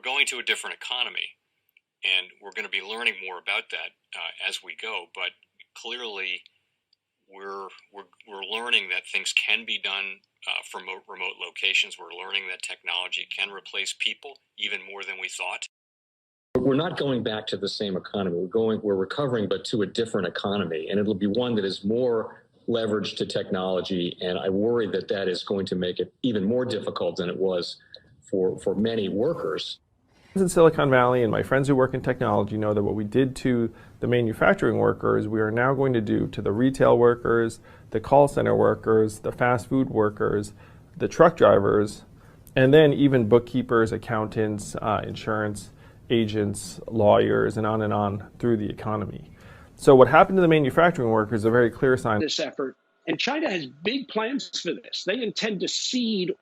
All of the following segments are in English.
we're going to a different economy, and we're going to be learning more about that as we go. But clearly, we're learning that things can be done from remote locations. We're learning that technology can replace people even more than we thought. We're not going back to the same economy. We're recovering, but to a different economy, and it'll be one that is more leveraged to technology. And I worry that that is going to make it even more difficult than it was for many workers. In Silicon Valley, and my friends who work in technology know that what we did to the manufacturing workers, we are now going to do to the retail workers, the call center workers, the fast food workers, the truck drivers, and then even bookkeepers, accountants, insurance agents, lawyers, and on through the economy. So what happened to the manufacturing workers is a very clear sign. This effort. And China has big plans for this. They intend to seed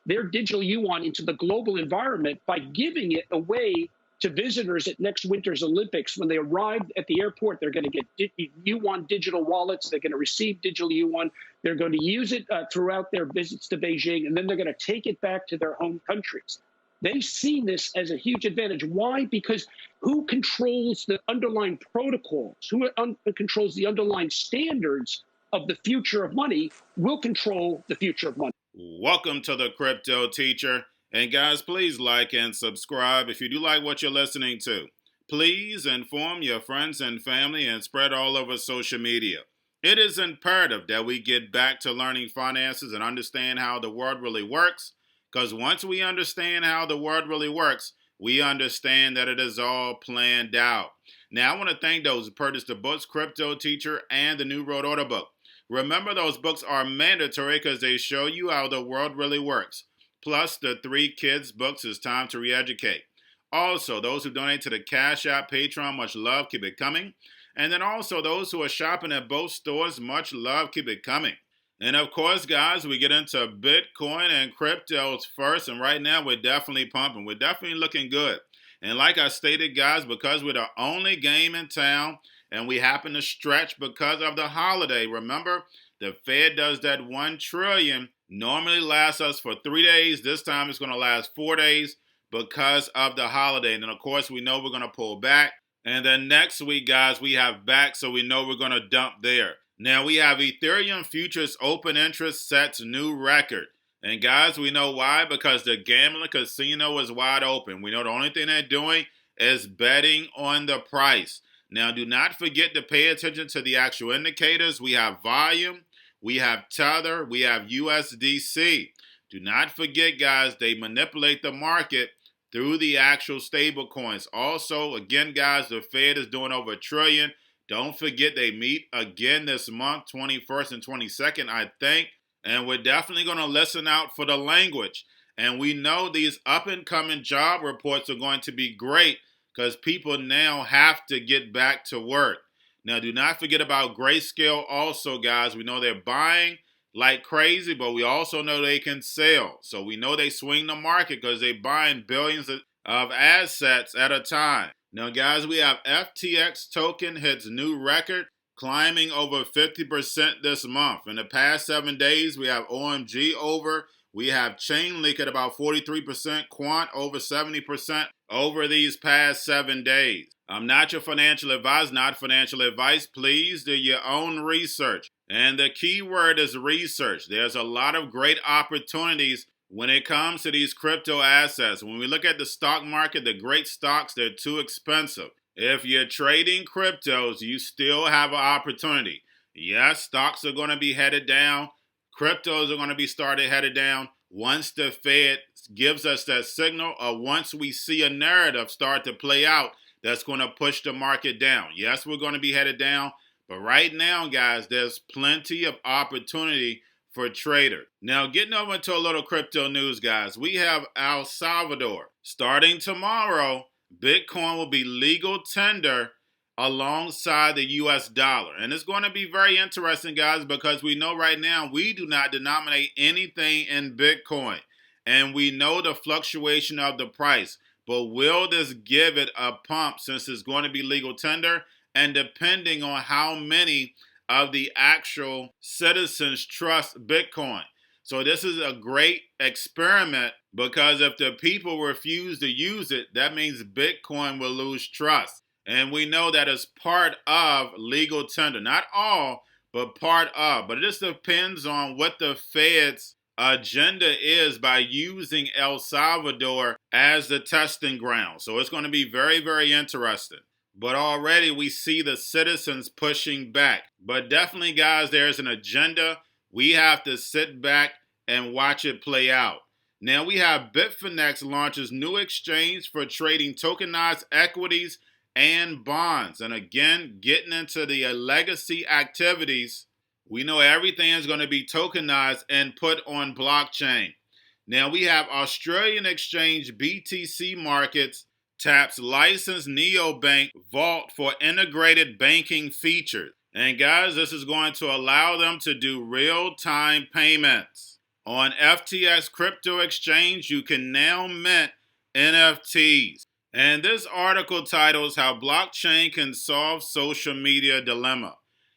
their digital yuan into the global environment by giving it away to visitors at next winter's Olympics. When they arrive at the airport, they're going to get yuan digital wallets. They're going to receive digital yuan. They're going to use it throughout their visits to Beijing, and then they're going to take it back to their home countries. They see this as a huge advantage. Why? Because who controls the underlying protocols, who controls the underlying standards of the future of money will control the future of money. Welcome to the Crypto Teacher. And guys, please like and subscribe if you do like what you're listening to. Please inform your friends and family and spread all over social media. It is imperative that we get back to learning finances and understand how the world really works. Because once we understand how the world really works, we understand that it is all planned out. Now, I want to thank those who purchased the books, Cryptoteacher and the New World Order book. Remember, those books are mandatory because they show you how the world really works. Plus, the 3 kids books is time to re-educate. Also, those who donate to the Cash App, Patreon, much love, keep it coming. And then also those who are shopping at both stores, much love, keep it coming. And of course, guys, we get into Bitcoin and cryptos first. And right now, we're definitely pumping. We're definitely looking good. And like I stated, guys, because we're the only game in town and we happen to stretch because of the holiday. Remember, the Fed does that $1 trillion. Normally lasts us for 3 days. This time it's going to last 4 days because of the holiday. And then, of course, we know we're going to pull back. And then next week, guys, we have back. So we know we're going to dump there. Now, we have Ethereum futures open interest sets new record. And guys, we know why, because the gambling casino is wide open. We know the only thing they're doing is betting on the price. Now, do not forget to pay attention to the actual indicators. We have volume, we have Tether, we have USDC. Do not forget, guys, they manipulate the market through the actual stable coins. Also, again, guys, the Fed is doing over $1 trillion. Don't forget they meet again this month, 21st and 22nd, I think. And we're definitely going to listen out for the language. And we know these up-and-coming job reports are going to be great because people now have to get back to work. Now, do not forget about Grayscale also, guys. We know they're buying like crazy, but we also know they can sell. So we know they swing the market because they're buying billions of assets at a time. Now, guys, we have FTX token hits new record, climbing over 50% this month. In the past 7 days, we have OMG over. We have Chainlink at about 43%, Quant over 70% over these past 7 days. I'm not your financial advisor, not financial advice. Please do your own research. And the key word is research. There's a lot of great opportunities when it comes to these crypto assets. When we look at the stock market, the great stocks, they're too expensive. If you're trading cryptos, you still have an opportunity. Yes, stocks are going to be headed down. Cryptos are going to be headed down once the Fed gives us that signal, or once we see a narrative start to play out that's going to push the market down. Yes, we're going to be headed down. But right now, guys, there's plenty of opportunity for trader. Now, getting over into a little crypto news, guys, we have El Salvador. Starting tomorrow, Bitcoin will be legal tender alongside the US dollar. And it's going to be very interesting, guys, because we know right now we do not denominate anything in Bitcoin. And we know the fluctuation of the price. But will this give it a pump since it's going to be legal tender? And depending on how many of the actual citizens trust Bitcoin. So this is a great experiment because if the people refuse to use it, that means Bitcoin will lose trust. And we know that is part of legal tender. Not all, but part of. But it just depends on what the Fed's agenda is by using El Salvador as the testing ground. So it's going to be very, very interesting. But already we see the citizens pushing back. But definitely, guys, there's an agenda. We have to sit back and watch it play out. Now we have Bitfinex launches new exchange for trading tokenized equities and bonds. And again, getting into the legacy activities, we know everything is going to be tokenized and put on blockchain. Now we have Australian exchange BTC Markets taps licensed neobank vault for integrated banking features. And guys, this is going to allow them to do real-time payments. On FTX Crypto Exchange, you can now mint NFTs. And this article titles How Blockchain Can Solve Social Media Dilemma.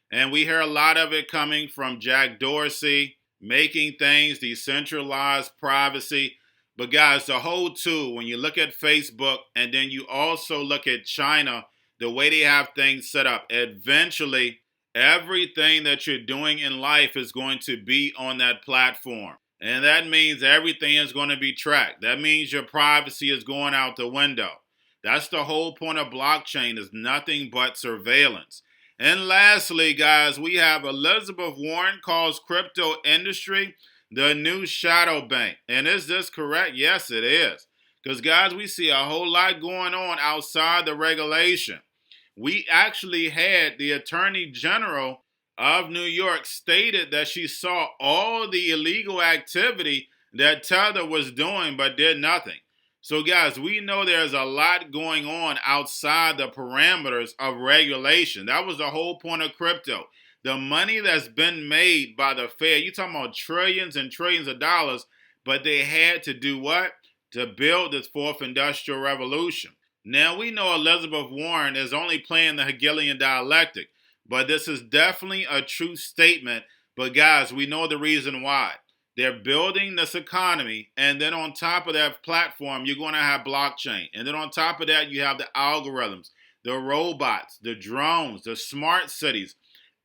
And we hear a lot of it coming from Jack Dorsey, making things decentralized, privacy. But guys, the whole tool, when you look at Facebook and then you also look at China, the way they have things set up, eventually everything that you're doing in life is going to be on that platform. And that means everything is going to be tracked. That means your privacy is going out the window. That's the whole point of blockchain, is nothing but surveillance. And lastly, guys, we have Elizabeth Warren calls crypto industry the new shadow bank. And is this correct? Yes, it is. Because, guys, we see a whole lot going on outside the regulation. We actually had the Attorney General of New York stated that she saw all the illegal activity that Tether was doing but did nothing. So guys, we know there's a lot going on outside the parameters of regulation. That was the whole point of crypto. The money that's been made by the Fed, you're talking about trillions and trillions of dollars, but they had to do what? To build this fourth industrial revolution. Now we know Elizabeth Warren is only playing the Hegelian dialectic, but this is definitely a true statement. But guys, we know the reason why. They're building this economy, and then on top of that platform, you're going to have blockchain. And then on top of that, you have the algorithms, the robots, the drones, the smart cities.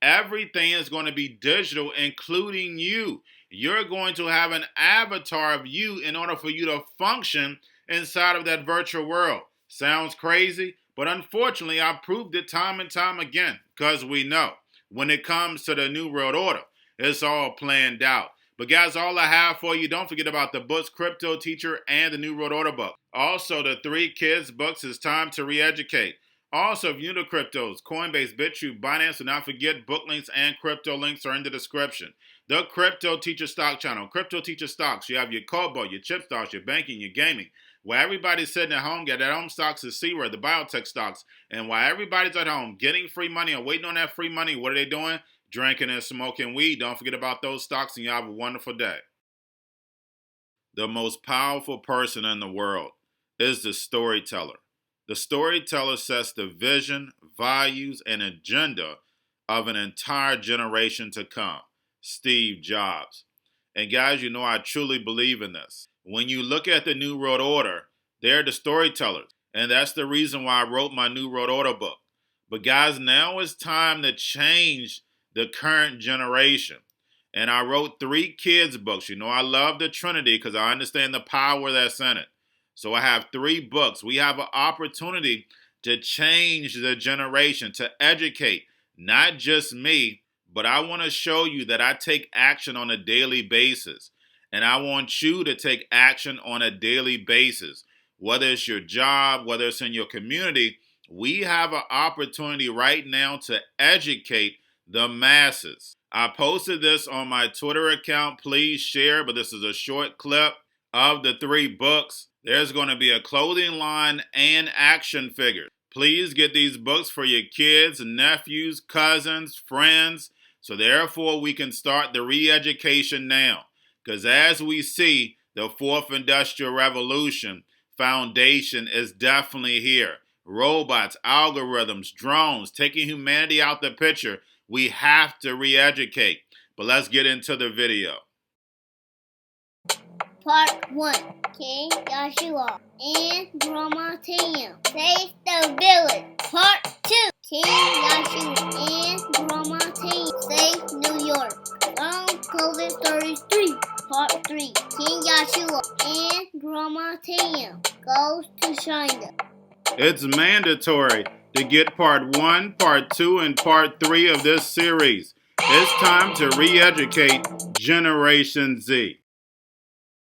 Everything is going to be digital, including you. You're going to have an avatar of you in order for you to function inside of that virtual world. Sounds crazy, but unfortunately, I proved it time and time again, because we know when it comes to the New World Order, it's all planned out. But guys, all I have for you, don't forget about the books Cryptoteacher and the New World Order book. Also, the 3 kids books, It's Time to Re-Educate. Also, if you're new to cryptos, Coinbase, Bitrue, Binance, do not forget book links and crypto links are in the description. The Cryptoteacher stock channel, Cryptoteacher stocks. You have your Cobalt, your chip stocks, your banking, your gaming. While everybody's sitting at home, get their own stocks is C-Word, the biotech stocks. And while everybody's at home getting free money or waiting on that free money, what are they doing? Drinking and smoking weed. Don't forget about those stocks, and you have a wonderful day. The most powerful person in the world is the storyteller. The storyteller sets the vision, values, and agenda of an entire generation to come. Steve Jobs. And guys, you know I truly believe in this. When you look at the New World Order, they're the storytellers. And that's the reason why I wrote my New World Order book. But guys, now it's time to change the current generation. And I wrote 3 kids books. You know, I love the Trinity because I understand the power that's in it. So I have 3 books. We have an opportunity to change the generation, to educate, not just me, but I want to show you that I take action on a daily basis. And I want you to take action on a daily basis. Whether it's your job, whether it's in your community, we have an opportunity right now to educate the masses. I posted this on my Twitter account. Please share, but this is a short clip of the 3 books. There's going to be a clothing line and action figures. Please get these books for your kids, nephews, cousins, friends, so therefore we can start the re-education now. Because as we see, the 4th Industrial Revolution foundation is definitely here. Robots, algorithms, drones, taking humanity out the picture. We have to re-educate. But let's get into the video. Part 1. King Joshua and Grandma Tam save the village. Part 2. King Joshua and Grandma Tam save New York from COVID Stories 3. Part 3. King Joshua and Grandma Tam goes to China. It's mandatory to get part 1, part 2, and part 3 of this series. It's time to re-educate Generation Z.